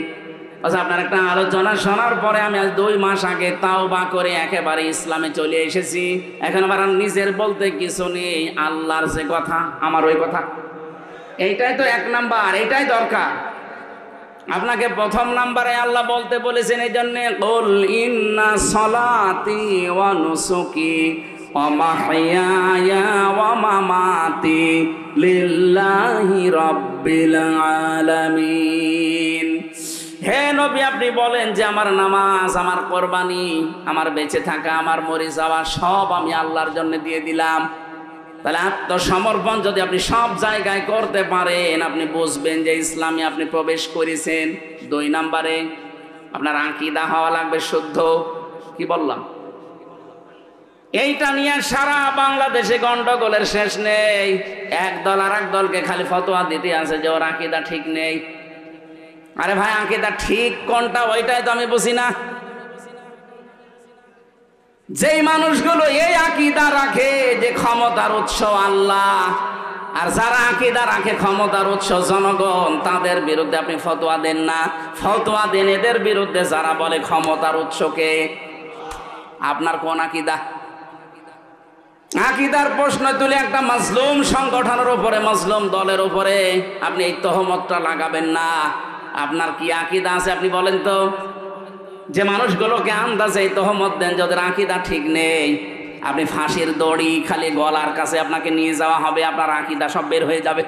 আচ্ছা, আপনার একটা আলোচনা শোনার পরে আমি আজ 2 মাস আগে তাওবা করে একেবারে ইসলামে চলে এসেছি। এখন আবার নিজের বলতে কিছু নেই, আল্লাহর যে কথা আমার ওই কথা। এইটাই তো 1 নাম্বার, এইটাই দরকার। আপনাকে 1ম নাম্বারে আল্লাহ বলতে বলেছেন এই জন্যে, কুল ইন্না সলাতি ওয়া নুসুকি ওয়া মাহইয়ায়া ওয়া মামাতি লিল্লাহি রাব্বিল আলামিন। হে নবী, আপনি বলেন যে আমার নামাজ, আমার কোরবানি, আমার বেঁচে থাকা, আমার মরে যাওয়া সব আমি আল্লাহর জন্য দিয়ে দিলাম। তাহলে আত্মসমর্পণ যদি আপনি সব জায়গায় করতে পারেন, আপনি বুঝবেন যে ইসলামে আপনি প্রবেশ করেছেন। 2 নাম্বারে আপনার আকীদা হওয়া লাগবে শুদ্ধ। কি বললাম? এইটা নিয়ে সারা বাংলাদেশে গন্ডগোলের শেষ নেই। এক দল আর এক দলকে খালি ফতোয়া দিতে আছে যে ওর আকীদা ঠিক নেই। আরে ভাই, আকীদা ঠিক কোনটা ওইটাই তো আমি বুঝি না। যেই মানুষগুলো এই আকীদা রাখে যে ক্ষমতার উৎস আল্লাহ, আর যারা আকীদা রাখে ক্ষমতার উৎস জনগণ, তাদের বিরুদ্ধে আপনি ফতোয়া দেন না। ফতোয়া দেন এদের বিরুদ্ধে যারা বলে ক্ষমতার উৎসকে। আপনার কোন আকীদা? আকীদার প্রশ্ন তুলে একটা মাজলুম সংগঠনের উপরে, মাজলুম দলের উপরে আপনি এই তহমতটা লাগাবেন না। আপনার কি আকীদা আছে আপনি বলেন তো? যে মানুষগুলোকে আন্দাজে এই তহমত দেন যাদের আকীদা ঠিক নেই, আপনি ফাঁসির দড়ি খালি গলার কাছে আপনাকে নিয়ে যাওয়া হবে, আপনার আকীদা সব বের হয়ে যাবে।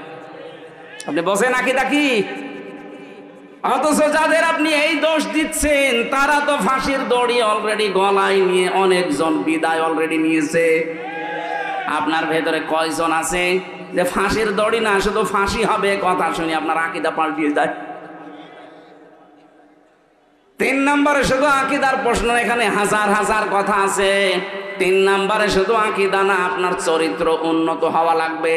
আপনি বসেন আকীদা কি? অথচ যাদের আপনি এই দোষ দিচ্ছেন তারা তো ফাঁসির দড়ি অলরেডি গলায় নিয়ে অনেকজন বিদায় অলরেডি নিয়েছে। আপনার ভেতরে কয়জন আছে যে ফাঁসির দড়ি না, শুধু ফাঁসি হবে কথা শুনে আপনার আকীদা পাল্টিয়ে যায়? 3 নম্বরে শুধু আকীদার প্রশ্ন, এখানে হাজার হাজার কথা আছে। 3 নম্বরে শুধু আকীদা না, আপনার চরিত্র উন্নত হওয়া লাগবে।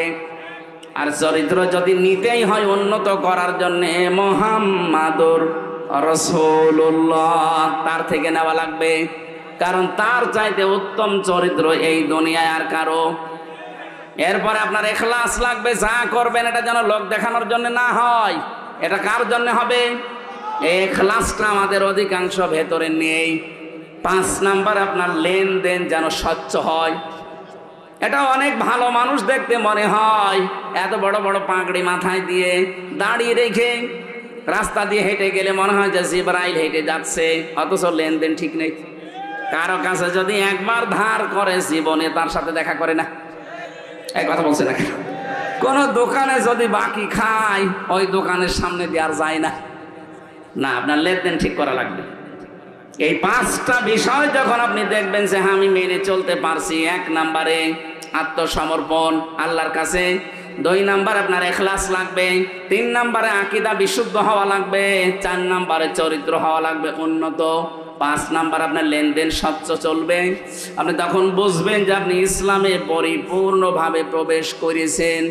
আর চরিত্র যদি নিতেই হয় উন্নত করার জন্য, মুহাম্মাদুর রাসূলুল্লাহ তার থেকে নেওয়া লাগবে। কারণ তার চাইতে উত্তম চরিত্র এই দুনিয়ায় আর কারো। এরপরে আপনার ইখলাস লাগবে, যা করবেন এটা যেন লোক দেখানোর জন্য না হয়। এটা কার জন্য হবে? ইখলাসটা আমাদের অধিকাংশ ভেতরে নেই। 5 নাম্বার, আপনার লেনদেন যেন স্বচ্ছ হয়। এটা অনেক ভালো মানুষ দেখতে মনে হয়, এত বড় বড় পাগড়ি মাথায় দিয়ে দাঁড়িয়ে রেখে রাস্তা দিয়ে হেঁটে গেলে মনে হয় যে জিবরাইল হেঁটে যাচ্ছে, অথচ লেনদেন ঠিক নেই। কারো কাছে যদি একবার ধার করে জীবনে তার সাথে দেখা করে না। এক কথা বলছে না। কোন দোকানে যদি বাকি খায় ওই দোকানের সামনে দিয়ে আর যায় না। না, আপনার লেনদেন ঠিক করা লাগবে। এই 5টা বিষয় যখন আপনি দেখবেন যে হ্যাঁ আমি মেনে চলতে পারছি, 1 নম্বরে আত্মসমর্পণ আল্লাহর কাছে, 2 নাম্বার আপনার ইখলাস লাগবে, 3 নাম্বারে আকীদা বিশুদ্ধ হওয়া লাগবে, 4 নাম্বারে চরিত্র হওয়া লাগবে উন্নত, 5 নাম্বার আপনার লেনদেন স্বচ্ছ চলবে। আপনি তখন বুঝবেন যে আপনি ইসলামে পরিপূর্ণভাবে প্রবেশ করেছেন।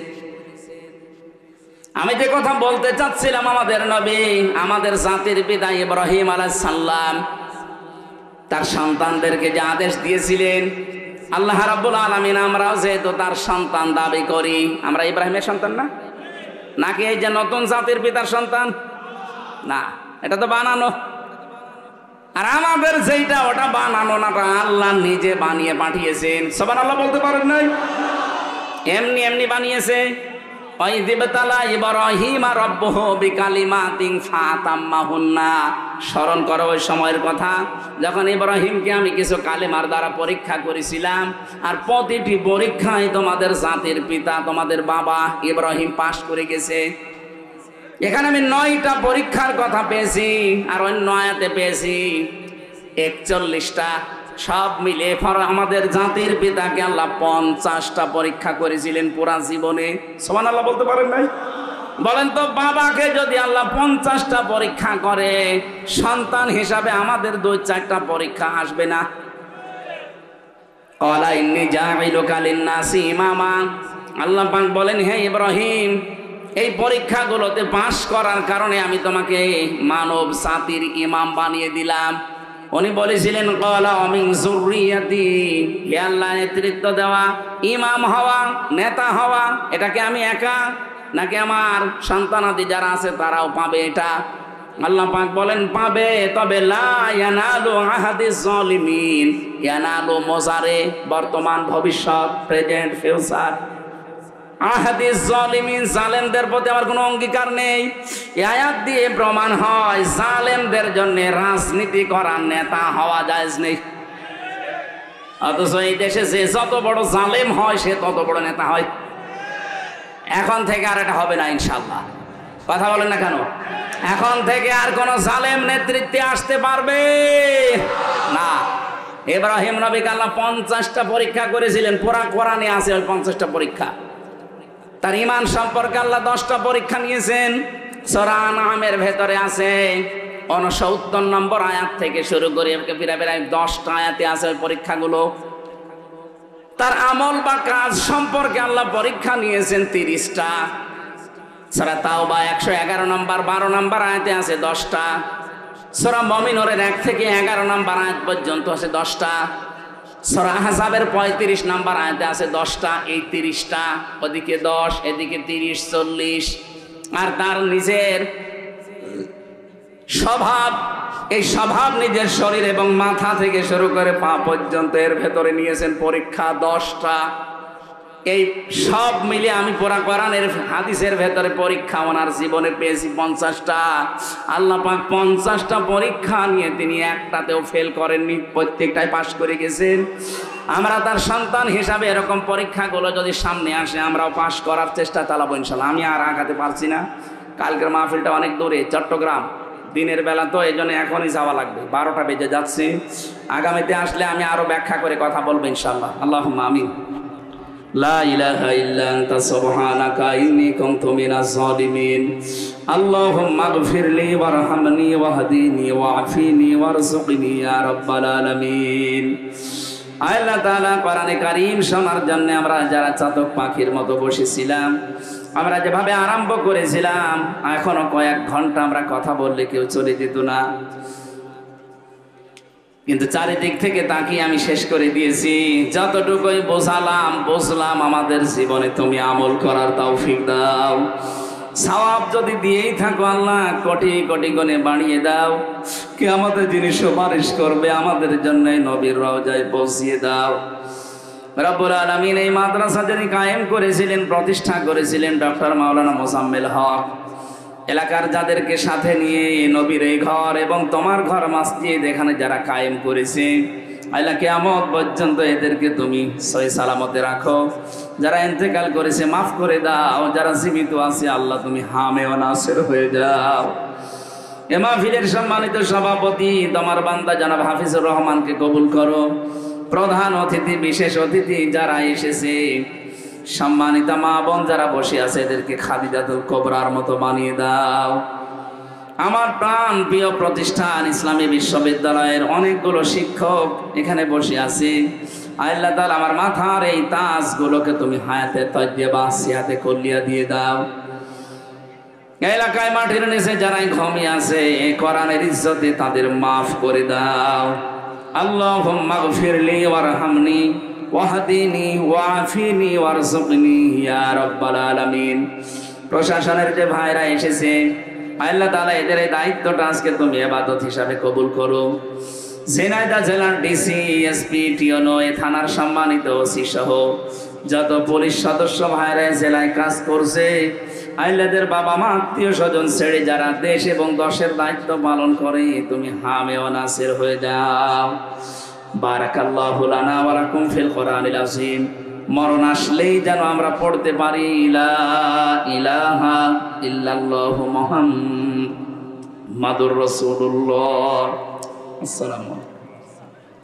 আমি যে কথা বলতে চাচ্ছিলাম, আমাদের নবী, আমাদের জাতির পিতা ইব্রাহিম আলাইহিস সালাম তার সন্তানদেরকে যে আদেশ দিয়েছিলেন আল্লাহ রাব্বুল আলামিন আমরাও যেহেতু তার সন্তান দাবি করি, আমরা ইব্রাহিমের সন্তান না, নাকি এই যে নতুন জাতির পিতার সন্তান? না, এটা তো বানানো। আর আমাদের যেটা ওটা বানানো না, আল্লাহ নিজে বানিয়ে পাঠিয়েছেন। সুবহানাল্লাহ বলতে পারেন নাই? এমনি এমনি বানিয়েছে। স্মরণ করো ওই সময়ের কথা যখন ইব্রাহিমকে আমি কিছু কালিমার দ্বারা পরীক্ষা করেছিলাম, আর প্রতিটি পরীক্ষায় তোমাদের জাতির পিতা, তোমাদের বাবা ইব্রাহিম পাশ করে গেছে। এখানে আমি 9টা পরীক্ষার কথা পেয়েছি, আর অন্য আয়াতে পেয়েছি 41টা। সব মিলে আমাদের জাতির পিতাকে আল্লাহ 50টা পরীক্ষা করেছিলেন পুরা জীবনে। সুবহানাল্লাহ বলতে পারেন নাই? বলেন তো, বাবাকে যদি আল্লাহ 50টা পরীক্ষা করে, সন্তান হিসাবে আমাদের 2-4টা পরীক্ষা আসবে না? ক্বালা ইন্নী জাইলুকা লিন-নাসি ইমামা। আল্লাহ পাক বলেন, হে ইব্রাহিম, এই পরীক্ষাগুলোতে পাশ করার কারণে আমি তোমাকে মানব জাতির ইমাম বানিয়ে দিলাম। উনি বলেছিলেন, ক্বালা মিন যুররিয়াতি, হে আল্লাহ, নেতৃত্ব দেওয়া, ইমাম হওয়া, নেতা হওয়া, এটাকে আমি একা নাকি আমার সন্তানাদি যারা আছে তারাও পাবে এটা? আল্লাহ পাক বলেন, পাবে, তবে লা ইয়ানালু আহাদিজ জালিমিন। ইয়ানালু মুজারে, বর্তমান, ভবিষ্যৎ, প্রেজেন্ট, ফিউচার। আহাদিজ জালিমিন, জালেমদের প্রতি আমার কোনো অঙ্গীকার নেই। এই আয়াত দিয়ে প্রমাণ হয় জালেমদের জন্য রাজনীতি করার নেতা হওয়া জায়েজ নেই। অথচ এই দেশে যে যত বড় জালেম হয় সে তত বড় নেতা হয়। এখন থেকে আর এটা হবে না ইনশাআল্লাহ। কথা বলেন না কেন? এখন থেকে আর কোন জালেম নেতৃত্বে আসতে পারবে না। ইব্রাহিম নবীকে আল্লাহ 50টা পরীক্ষা করেছিলেন, পুরা কোরআনে আছে ওই 50টা পরীক্ষা। তার ঈমান সম্পর্কে আল্লাহ 10টা পরীক্ষা নিয়েছেন। সূরা আনআমের ভেতরে আছে 69 নম্বর আয়াত থেকে শুরু করে প্রায় 10টা আয়াতে আছে ওই পরীক্ষাগুলো। তার আমল বা কাজ সম্পর্কে আল্লাহ পরীক্ষা নিয়েছেন 30টা। সূরা তাওবা 111 নম্বর 12 নম্বর আয়াতে আছে 10টা। সূরা মুমিনুরের 1 থেকে 11 নম্বর আয়াত পর্যন্ত আছে 10টা। সূরা আহজাবের 35 নম্বর আয়াতে আছে 10টা। এই 30টা, ওদিকে 10, এদিকে 30, 40। আর তার নিজের স্বভাব, এই স্বভাব নিজের শরীর এবং মাথা থেকে শুরু করে পা পর্যন্ত এর ভেতরে নিয়েছেন পরীক্ষা 10টা। এই সব মিলে আমি পুরা কোরআনের হাদিসের ভেতরে পরীক্ষা ওনার জীবনে পেয়েছি 50টা। আল্লাহ পাক 50টা পরীক্ষা নিয়ে তিনি একটাতেও ফেল করেননি, প্রত্যেকটাই পাশ করে গেছেন। আমরা তার সন্তান হিসাবে এরকম পরীক্ষাগুলো যদি সামনে আসে আমরাও পাশ করার চেষ্টা চালাবো ইনশাল্লাহ। আমি আর আগাতে পারছি না, কালকের মাহফিলটা অনেক দূরে, চট্টগ্রাম, দিনের বেলা তো এই জন্য এখনই যাওয়া লাগবে, 12টা বেজে যাচ্ছে। আগামীতে আসলে আমি আরো ব্যাখ্যা করে কথা বলবো ইনশাল্লাহ। আল্লাহুম্মা আমিন। লা ইলাহা ইল্লা আনতা সুবহানাকা ইন্নী কুনতু মিনাজ জালিমিন। আল্লাহুম্মা ইগফিরলি ওয়ারহামনি ওয়াহদিনি ওয়াআফিনি ওয়ারযুকনি ইয়া রাব্বাল আলামিন। আল্লাহ তাআলা কোরআনে কারীম শোনার জন্য আমরা যারা চাতক পাখির মতো বসেছিলাম, আমরা যেভাবে আরম্ভ করেছিলাম, এখনো কয়েক ঘন্টা আমরা কথা বললে কেউ চলে যেত না। কিন্তু চারিদিক থেকে তাকিয়ে আমি শেষ করে দিয়েছি। যতটুকুই বুঝলাম আমাদের জীবনে তুমি আমল করার তৌফিক দাও। সওয়াব যদি দিয়েই থাকো আল্লাহ, কোটি কোটি গুণে বাড়িয়ে দাও। কিয়ামতে যিনি সুপারিশ করবে আমাদের জন্য নবীর রওজায় পৌঁছিয়ে দাও। রব্বুল আলামিন এই মাদ্রাসা যিনি কায়েম করেছিলেন, প্রতিষ্ঠা করেছিলেন ডক্টর মাওলানা মোজাম্মেল হক, এলাকার যাদেরকে সাথে নিয়ে নবীর এই ঘর এবং তোমার ঘর মসজিদ এখানে যারা কায়েম করেছে, আল্লাহ কিয়ামত পর্যন্ত এদেরকে তুমি সহি সালামতে রাখো। যারা ইন্তেকাল করেছে মাফ করে দাও, যারা জীবিত আছে আল্লাহ তুমি হামে ও নাসির হয়ে যাও। এ মাহফিলের সম্মানিত সভাপতি তোমার বান্দা জনাব হাফিজুর রহমানকে কবুল করো। প্রধান অতিথি, বিশেষ অতিথি যারা এসেছে, সম্মানিত মা বোন যারা বসে আছে, এদেরকে খাদিজাতুল কুবরার মতো বানিয়ে দাও। আমার প্রাণ প্রিয় প্রতিষ্ঠান ইসলামী বিশ্ববিদ্যালয়ের অনেকগুলো শিক্ষক এখানে বসে আছে। আল্লাহ তাআলা আমার মাথার এই তাজগুলোকে তুমি হায়াতে তাইয়্যিবা সিহাতে কুল্লিয়া দিয়ে দাও। এলাকায় মাটির নিচে যারা ঘুমিয়ে আছে, এই কোরআনের ইজ্জতে তাদের মাফ করে দাও। আল্লাহুম্মা গফিরলি ওয়ারহামনি ওয়াহদিনি ওয়াফিনি ওয়ারযুকনি ইয়া রাব্বাল আলামিন। প্রশাসনের যে ভাইরা এসেছে, আল্লাহ তাআলা এদের এই দায়িত্বটা আজকে তুমি ইবাদত হিসাবে কবুল করো। ঝিনাইদহ জেলার ডিসি, এসপি, টিওনো, এই থানার সম্মানিত ওসি সহ যত পুলিশ সদস্য ভাইরা জেলায় কাজ করছে, আইলাদের বাবা মা আত্মীয় স্বজন ছেড়ে যারা দেশ এবং দশের দায়িত্ব পালন করে, তুমি হামে ও নাসির হয়ে যাও। বারাকাল্লাহু লানা ওয়া লাকুম ফিল কোরআনিল আযীম। মরণ আসলেই যেন আমরা পড়তে পারি লা ইলাহা ইল্লাল্লাহু মুহাম্মাদুর রাসূলুল্লাহ। আসসালামু আলাইকুম।